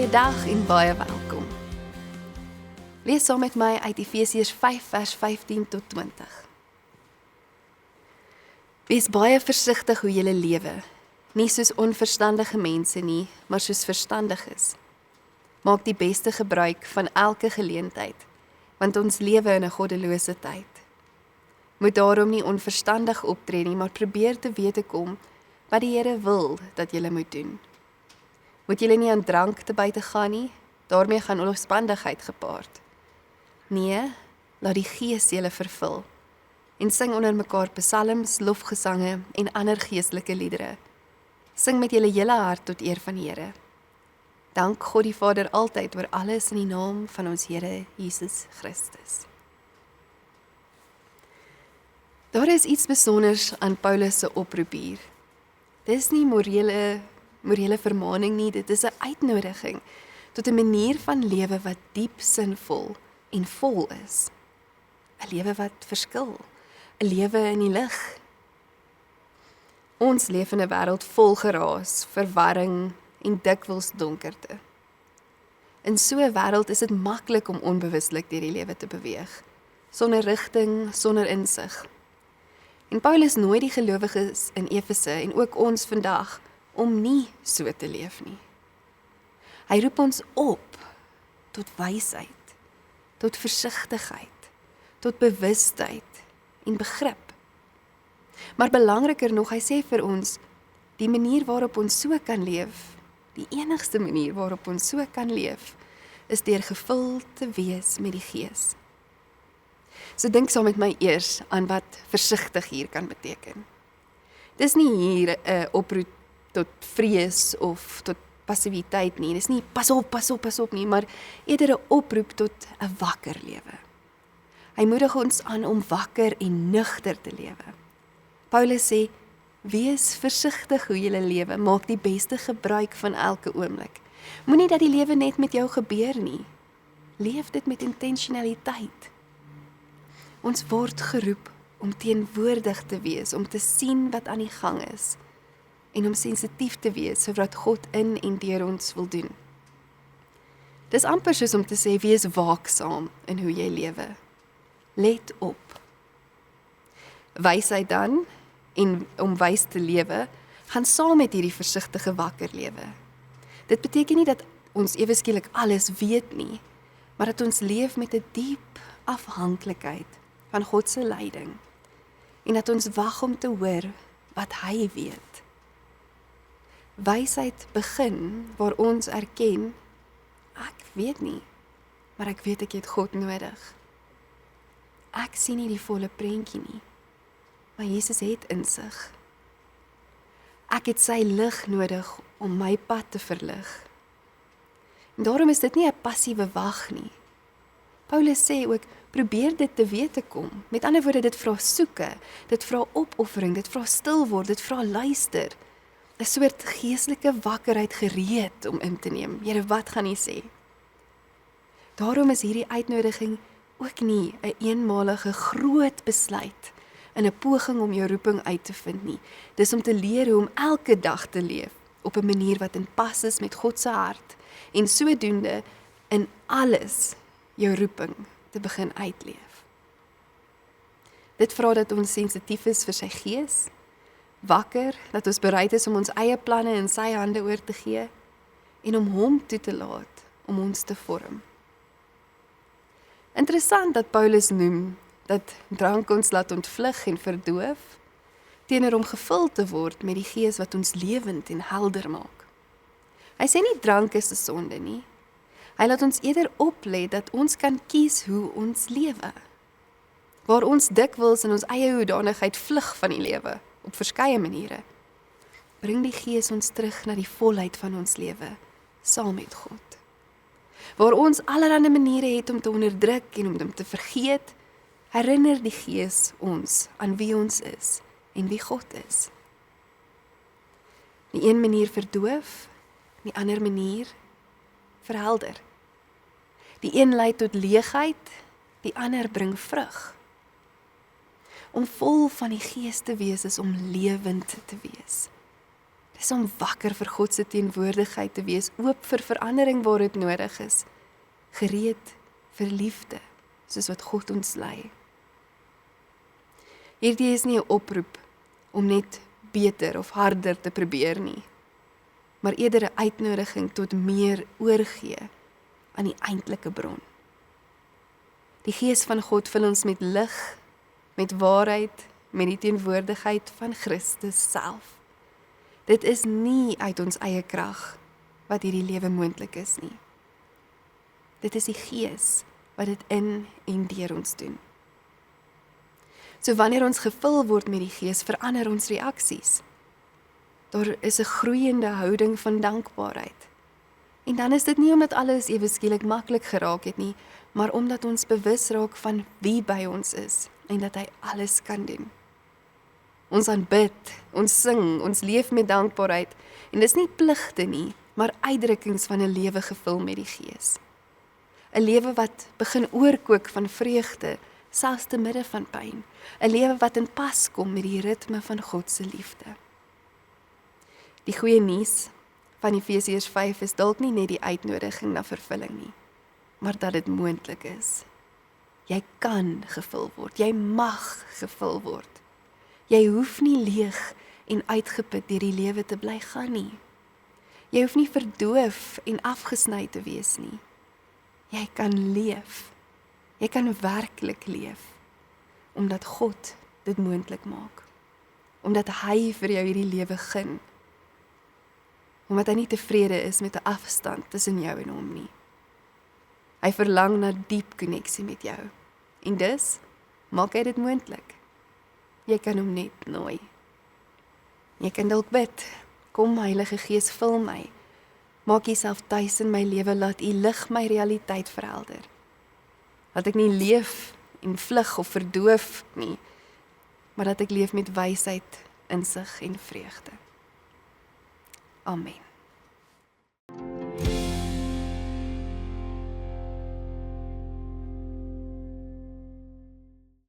Goeiedag en baie welkom. Lees saam met my uit Efesiërs 5 vers 15 tot 20. Wees baie versigtig hoe julle lewe, nie soos onverstandige mense nie, maar soos verstandiges. Maak die beste gebruik van elke geleentheid, want ons lewe in 'n goddelose tyd. Moet daarom nie onverstandig optree nie, maar probeer te wete kom wat die Here wil dat julle moet doen. Moet julle nie aan drank te buite gaan nie, daarmee gaan onlosbandigheid gepaard. Nee, laat die Gees julle vervul en sing onder mekaar psalms, lofgesange en ander geestelike liedere. Sing met julle hele hart tot eer van die Here. Dank God die Vader altyd oor alles in die naam van ons Here Jesus Christus. Daar is iets besonders aan Paulus se oproep hier. Dit is nie morele vermaning nie, dit is 'n uitnodiging tot 'n manier van lewe wat diep sinvol en vol is. 'n Lewe wat verskil, 'n lewe in die lig. Ons leef in 'n wêreld vol geraas, verwarring en dikwels donkerte. In so 'n wêreld is dit maklik om onbewuslik deur die lewe te beweeg, sonder rigting, sonder insig. En Paulus nooi die gelowiges in Efese en ook ons vandag om nie so te leef nie. Hy roep ons op tot wysheid, tot versigtigheid, tot bewustheid en begrip. Maar belangriker nog, hy sê vir ons, die manier waarop ons so kan leef, die enigste manier waarop ons so kan leef, is deur gevul te wees met die Gees. So dink saam met my eers aan wat versigtig hier kan beteken. Dis nie hier 'n oproep tot vrees of tot passiwiteit nie. Dis nie pas op nie, maar eerder 'n oproep tot 'n wakker lewe. Hy moedig ons aan om wakker en nugter te lewe. Paulus sê, wees versigtig hoe jy lewe, maak die beste gebruik van elke oomblik. Moenie dat die lewe net met jou gebeur nie. Leef dit met intentionaliteit. Ons word geroep om teenwoordig te wees, om te sien wat aan die gang is en om sensitief te wees vir wat God in en deur ons wil doen. Dis amper soos om te sê, wees waaksaam in hoe jy lewe. Let op. Wysheid dan, en om wys te lewe, gaan saam met hierdie versigtige wakker lewe. Dit beteken nie dat ons ewe skielik alles weet nie, maar dat ons leef met 'n diep afhanklikheid van God se leiding en dat ons wag om te hoor wat hy weet. Wysheid begin waar ons erken, ek weet nie, maar ek weet ek het God nodig. Ek sien nie die volle prentjie nie, maar Jesus het insig. Ek het sy lig nodig om my pad te verlig. En daarom is dit nie 'n passiewe wag nie. Paulus sê ook, probeer dit te wete kom. Met ander woorde, dit vra soeke, dit vra opoffering, dit vra stil word, dit vra luister. 'n Soort geestelike wakkerheid gereed om in te neem. Here, wat gaan U sê? Daarom is hierdie uitnodiging ook nie 'n eenmalige groot besluit in 'n poging om jou roeping uit te vind nie. Dis om te leer hoe om elke dag te leef op 'n manier wat in pas is met God se hart en sodoende in alles jou roeping te begin uitleef. Dit vra dat ons sensitief is vir sy Gees, wakker, dat ons bereid is om ons eie planne in sy hande oor te gee en om hom toe te laat om ons te vorm. Interessant dat Paulus noem dat drank ons laat ontvlug en verdoof, teenoor om gevul te word met die Gees wat ons lewend en helder maak. Hy sê nie drank is 'n sonde nie. Hy laat ons eerder oplet dat ons kan kies hoe ons lewe. Waar ons dikwels in ons eie hoedanigheid vlug van die lewe, op verskeie maniere, bring die Gees ons terug na die volheid van ons lewe, saam met God. Waar ons allerlei maniere het om te onderdruk en om hom te vergeet, herinner die Gees ons aan wie ons is en wie God is. Die een manier verdoof, die ander manier verhelder. Die een lei tot leegheid, die ander bring vrug. Om vol van die Gees te wees is om lewend te wees. Dis om wakker vir God se teenwoordigheid te wees, oop vir verandering waar dit nodig is, gereed vir liefde, soos wat God ons lei. Hierdie is nie 'n oproep om net beter of harder te probeer nie, maar eerder 'n uitnodiging tot meer oorgee aan die eintlike bron. Die Gees van God vul ons met lig, met waarheid, met die teenwoordigheid van Christus self. Dit is nie uit ons eie krag wat hierdie lewe moontlik is nie. Dit is die Gees wat dit in en deur ons doen. So wanneer ons gevul word met die Gees, verander ons reaksies. Daar is 'n groeiende houding van dankbaarheid. En dan is dit nie omdat alles ewe skielik maklik geraak het nie, maar omdat ons bewus raak van wie by ons is en dat hy alles kan doen. Ons aanbid, ons sing, ons leef met dankbaarheid en dis nie pligte nie, maar uitdrukkings van 'n lewe gevul met die Gees. 'n Lewe wat begin oorkook van vreugde, selfs te midde van pyn. 'n Lewe wat in pas kom met die ritme van God se liefde. Die goeie nuus van Efesiërs 5 is dalk nie net die uitnodiging na vervulling nie, maar dat dit moontlik is. Jy kan gevul word, jy mag gevul word. Jy hoef nie leeg en uitgeput deur die lewe te bly gaan nie. Jy hoef nie verdoof en afgesny te wees nie. Jy kan leef. Jy kan werklik leef, omdat God dit moontlik maak. Omdat hy vir jou hierdie lewe gun. Omdat hy nie tevrede is met 'n afstand tussen jou en hom nie. Hy verlang na diep koneksie met jou. En dus maak hy dit moontlik. Jy kan hom net nooi. Jy kan dalk bid, kom Heilige Gees, vul my. Maak jouself tuis in my lewe, laat U lig my realiteit verhelder. Laat ek nie leef en vlug of verdoof nie, maar dat ek leef met wysheid, insig en vreugde. Amen.